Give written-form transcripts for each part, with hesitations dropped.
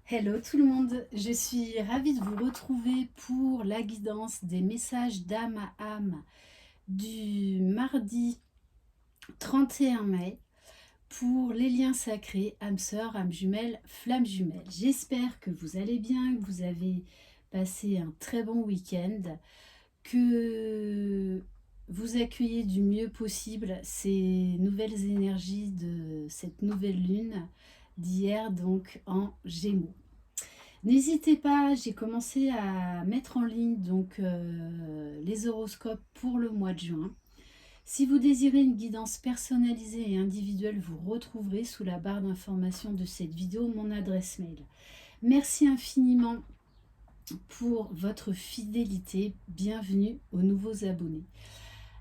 Hello tout le monde, je suis ravie de vous retrouver pour la guidance des messages d'âme à âme du mardi 31 mai pour les liens sacrés, âme sœur, âme jumelle, flamme jumelle. J'espère que vous allez bien, que vous avez passé un très bon week-end, que vous accueillez du mieux possible ces nouvelles énergies de cette nouvelle lune d'hier, donc en Gémeaux. N'hésitez pas, j'ai commencé à mettre en ligne les horoscopes pour le mois de juin. Si vous désirez une guidance personnalisée et individuelle, vous retrouverez sous la barre d'information de cette vidéo mon adresse mail. Merci infiniment pour votre fidélité. Bienvenue aux nouveaux abonnés.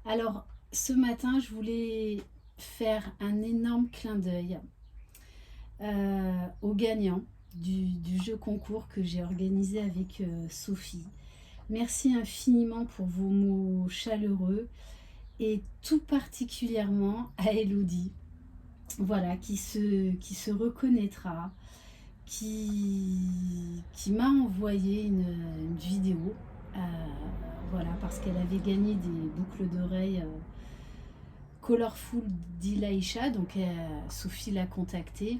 Alors, ce matin, je voulais faire un énorme clin d'œil aux gagnants du jeu concours que j'ai organisé avec Sophie. Merci infiniment pour vos mots chaleureux et tout particulièrement à Elodie, voilà, qui se reconnaîtra, qui m'a envoyé une vidéo, voilà, parce qu'elle avait gagné des boucles d'oreilles Colorful d'Ilaïcha, donc Sophie l'a contactée.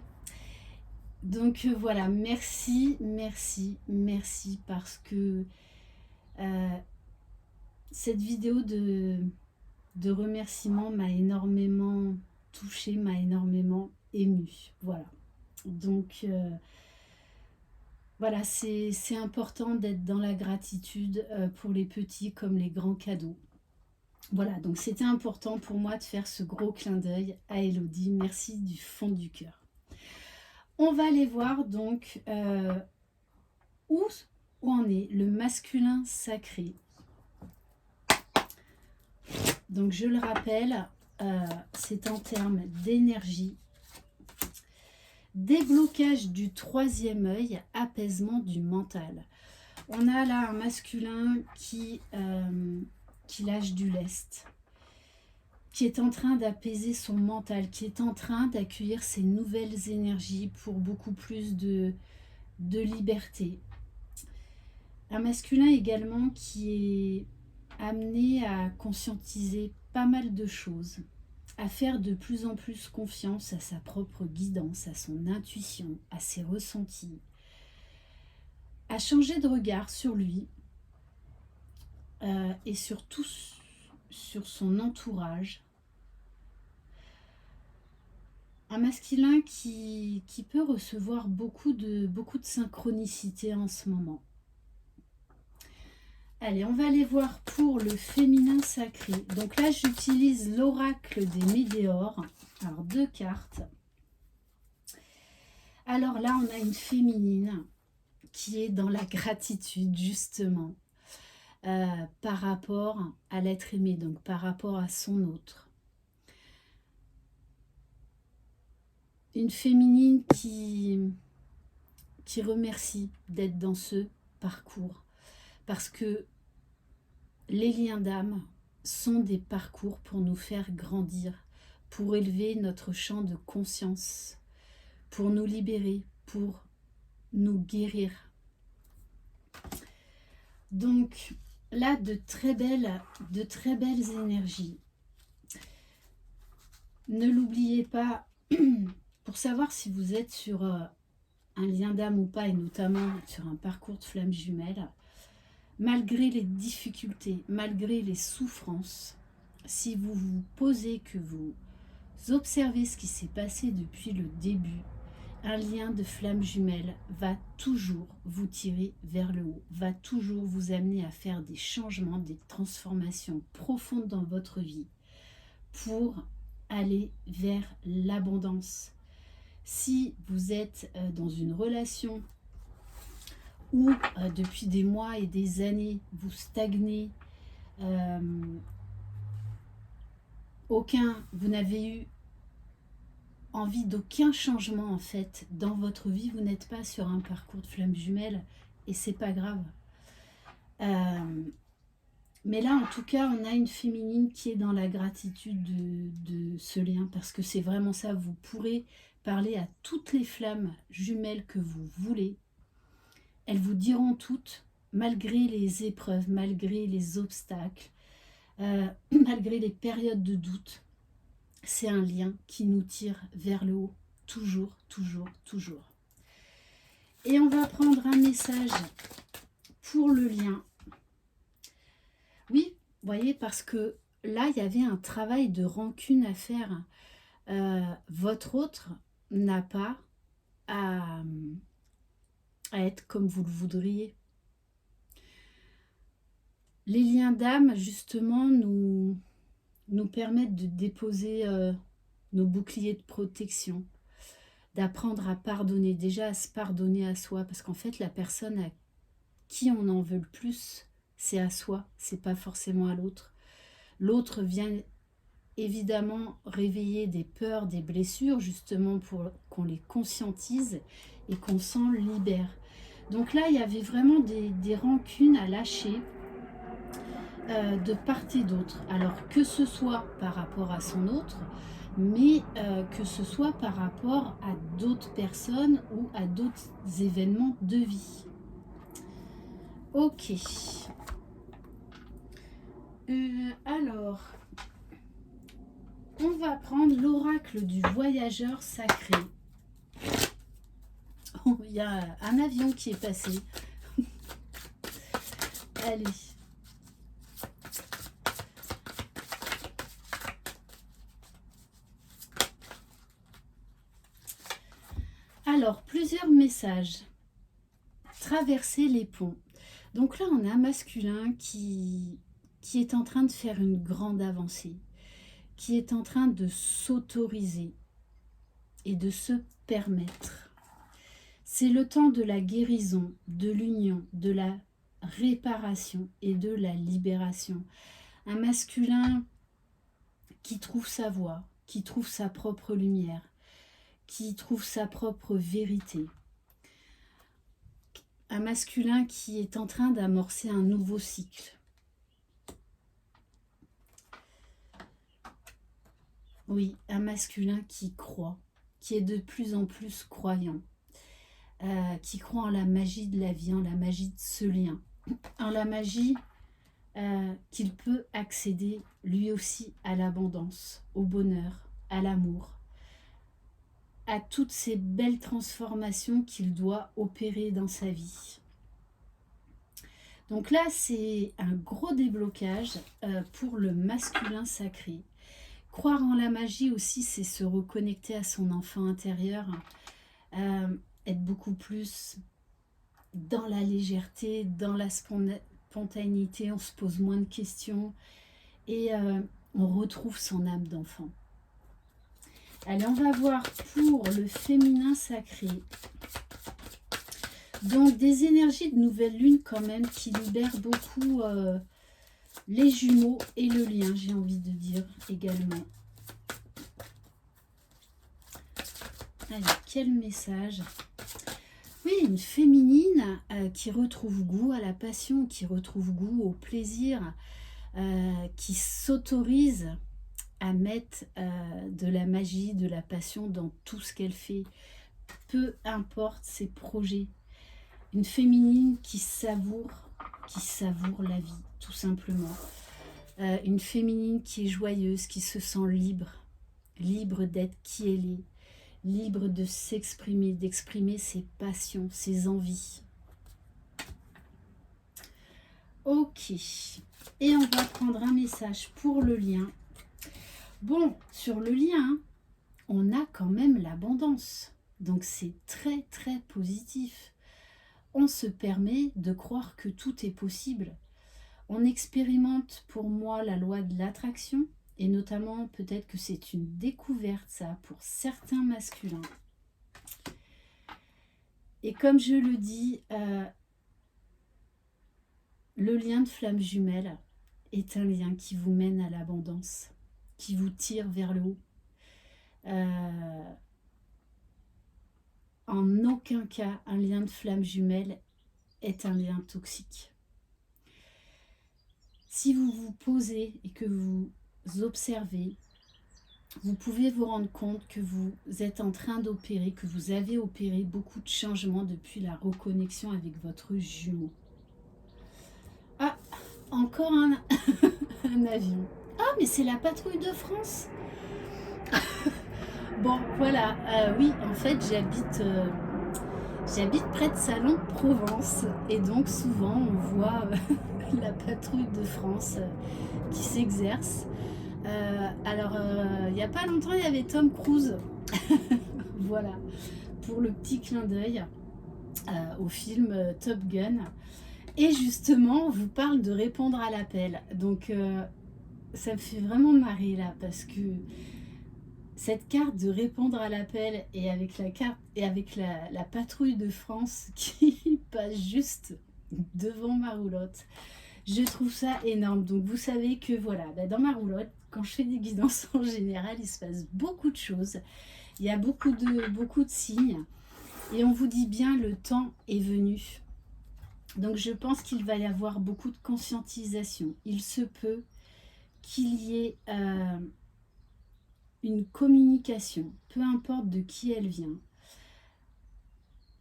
Donc voilà, merci, merci, merci parce que cette vidéo de remerciement m'a énormément touchée, m'a énormément émue. Voilà. Donc voilà, c'est important d'être dans la gratitude pour les petits comme les grands cadeaux. Voilà, donc c'était important pour moi de faire ce gros clin d'œil à Elodie. Merci du fond du cœur. On va aller voir donc où en est le masculin sacré. Donc je le rappelle, c'est en termes d'énergie, déblocage du troisième œil, apaisement du mental. On a là un masculin qui lâche du lest, qui est en train d'apaiser son mental, qui est en train d'accueillir ses nouvelles énergies pour beaucoup plus de liberté. Un masculin également qui est amené à conscientiser pas mal de choses, à faire de plus en plus confiance à sa propre guidance, à son intuition, à ses ressentis, à changer de regard sur lui et surtout sur son entourage. Un masculin qui peut recevoir beaucoup de synchronicité en ce moment. Allez, on va aller voir pour le féminin sacré. Donc là, j'utilise l'oracle des Médéors. Alors, 2 cartes. Alors là, on a une féminine qui est dans la gratitude, justement, par rapport à l'être aimé, donc par rapport à son autre. Une féminine qui remercie d'être dans ce parcours. Parce que les liens d'âme sont des parcours pour nous faire grandir, pour élever notre champ de conscience, pour nous libérer, pour nous guérir. Donc là, de très belles énergies. Ne l'oubliez pas, pour savoir si vous êtes sur un lien d'âme ou pas, et notamment sur un parcours de flamme jumelle, malgré les difficultés, malgré les souffrances, si vous vous posez, que vous observez ce qui s'est passé depuis le début, un lien de flamme jumelle va toujours vous tirer vers le haut, va toujours vous amener à faire des changements, des transformations profondes dans votre vie pour aller vers l'abondance. Si vous êtes dans une relation où depuis des mois et des années vous stagnez, vous n'avez eu envie d'aucun changement en fait dans votre vie, vous n'êtes pas sur un parcours de flamme jumelle et c'est pas grave. Mais là en tout cas on a une féminine qui est dans la gratitude de ce lien, parce que c'est vraiment ça, vous pourrez parler à toutes les flammes jumelles que vous voulez, elles vous diront toutes, malgré les épreuves, malgré les obstacles, malgré les périodes de doute, c'est un lien qui nous tire vers le haut, toujours, toujours, toujours. Et on va prendre un message pour le lien. Oui, vous voyez, parce que là, il y avait un travail de rancune à faire. Votre autre n'a pas à être comme vous le voudriez. Les liens d'âme, justement, nous permettent de déposer nos boucliers de protection, d'apprendre à pardonner, déjà à se pardonner à soi, parce qu'en fait, la personne à qui on en veut le plus, c'est à soi, c'est pas forcément à l'autre. L'autre vient évidemment réveiller des peurs, des blessures, justement pour qu'on les conscientise et qu'on s'en libère. Donc là, il y avait vraiment des rancunes à lâcher de part et d'autre. Alors que ce soit par rapport à son autre, mais que ce soit par rapport à d'autres personnes ou à d'autres événements de vie. Ok. Alors, on va prendre l'oracle du voyageur sacré. Oh, il y a un avion qui est passé. Allez. Alors, plusieurs messages. Traverser les ponts. Donc là, on a un masculin qui est en train de faire une grande avancée, qui est en train de s'autoriser et de se permettre. C'est le temps de la guérison, de l'union, de la réparation et de la libération. Un masculin qui trouve sa voie, qui trouve sa propre lumière, qui trouve sa propre vérité. Un masculin qui est en train d'amorcer un nouveau cycle. Oui, un masculin qui croit, qui est de plus en plus croyant, qui croit en la magie de la vie, en la magie de ce lien, en la magie qu'il peut accéder lui aussi à l'abondance, au bonheur, à l'amour, à toutes ces belles transformations qu'il doit opérer dans sa vie. Donc là, c'est un gros déblocage pour le masculin sacré. Croire en la magie aussi, c'est se reconnecter à son enfant intérieur, être beaucoup plus dans la légèreté, dans la spontanéité, on se pose moins de questions et on retrouve son âme d'enfant. Allez, on va voir pour le féminin sacré. Donc, des énergies de nouvelle lune quand même qui libèrent beaucoup les jumeaux et le lien, j'ai envie de dire également. Allez, quel message! Oui, une féminine qui retrouve goût à la passion, qui retrouve goût au plaisir, qui s'autorise à mettre de la magie, de la passion dans tout ce qu'elle fait, peu importe ses projets. Une féminine qui savoure la vie, tout simplement. Une féminine qui est joyeuse, qui se sent libre, libre d'être qui elle est, libre de s'exprimer, d'exprimer ses passions, ses envies. Ok, et on va prendre un message pour le lien. Bon, sur le lien, on a quand même l'abondance. Donc c'est très très positif. On se permet de croire que tout est possible. On expérimente pour moi la loi de l'attraction et notamment peut-être que c'est une découverte ça pour certains masculins. Et comme je le dis, le lien de flamme jumelle est un lien qui vous mène à l'abondance, qui vous tire vers le haut. En aucun cas, un lien de flamme jumelle est un lien toxique. Si vous vous posez et que vous observez, vous pouvez vous rendre compte que vous êtes en train d'opérer, que vous avez opéré beaucoup de changements depuis la reconnexion avec votre jumeau. Ah, encore un avion. Ah, mais c'est la patrouille de France. Bon, voilà. Oui, en fait, j'habite près de Salon-de-Provence. Et donc, souvent, on voit la patrouille de France qui s'exerce. Alors, il n'y a pas longtemps, il y avait Tom Cruise. Voilà, pour le petit clin d'œil au film Top Gun. Et justement, on vous parle de répondre à l'appel. Donc, ça me fait vraiment marrer là, parce que cette carte de répondre à l'appel et avec la carte et avec la patrouille de France qui passe juste devant ma roulotte, je trouve ça énorme. Donc vous savez que voilà, dans ma roulotte, quand je fais des guidances en général, il se passe beaucoup de choses. Il y a beaucoup de signes. Et on vous dit bien, le temps est venu. Donc je pense qu'il va y avoir beaucoup de conscientisation. Il se peut qu'il y ait une communication, peu importe de qui elle vient,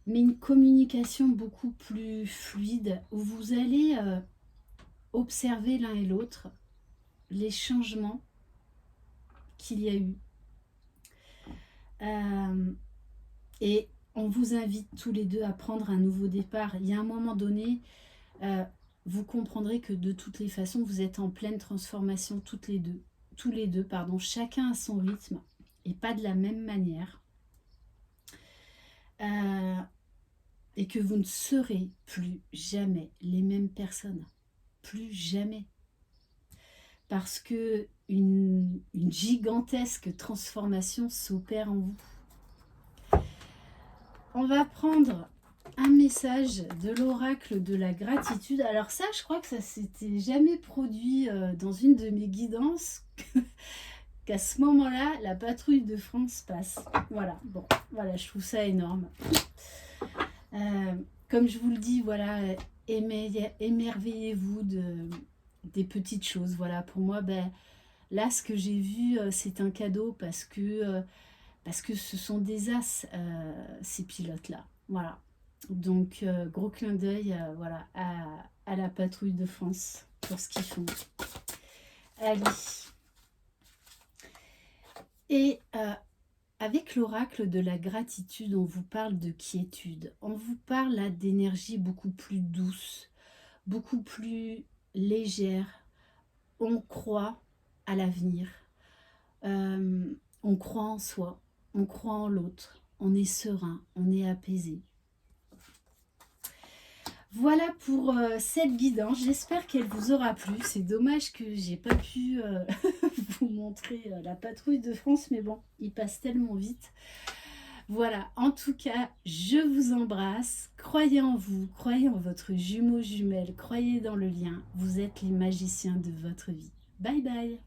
mais une communication beaucoup plus fluide, où vous allez observer l'un et l'autre les changements qu'il y a eu. Et on vous invite tous les deux à prendre un nouveau départ. Il y a un moment donné, vous comprendrez que de toutes les façons, vous êtes en pleine transformation tous les deux, pardon, chacun à son rythme et pas de la même manière. Et que vous ne serez plus jamais les mêmes personnes. Plus jamais. Parce que une gigantesque transformation s'opère en vous. On va prendre un message de l'oracle de la gratitude. Alors ça, je crois que ça s'était jamais produit dans une de mes guidances, qu'à ce moment-là, la patrouille de France passe. Voilà, bon, voilà, je trouve ça énorme. Comme je vous le dis, voilà, émerveillez-vous des petites choses. Voilà, pour moi, là, ce que j'ai vu, c'est un cadeau parce que ce sont des as, ces pilotes-là. Voilà. Donc, gros clin d'œil voilà, à la patrouille de France pour ce qu'ils font. Allez. Et avec l'oracle de la gratitude, on vous parle de quiétude. On vous parle là d'énergie beaucoup plus douce, beaucoup plus légère. On croit à l'avenir. On croit en soi. On croit en l'autre. On est serein. On est apaisé. Voilà pour cette guidance. J'espère qu'elle vous aura plu. C'est dommage que j'ai pas pu vous montrer la patrouille de France, mais bon, il passe tellement vite. Voilà, en tout cas, je vous embrasse. Croyez en vous, croyez en votre jumeau jumelle, croyez dans le lien. Vous êtes les magiciens de votre vie. Bye bye.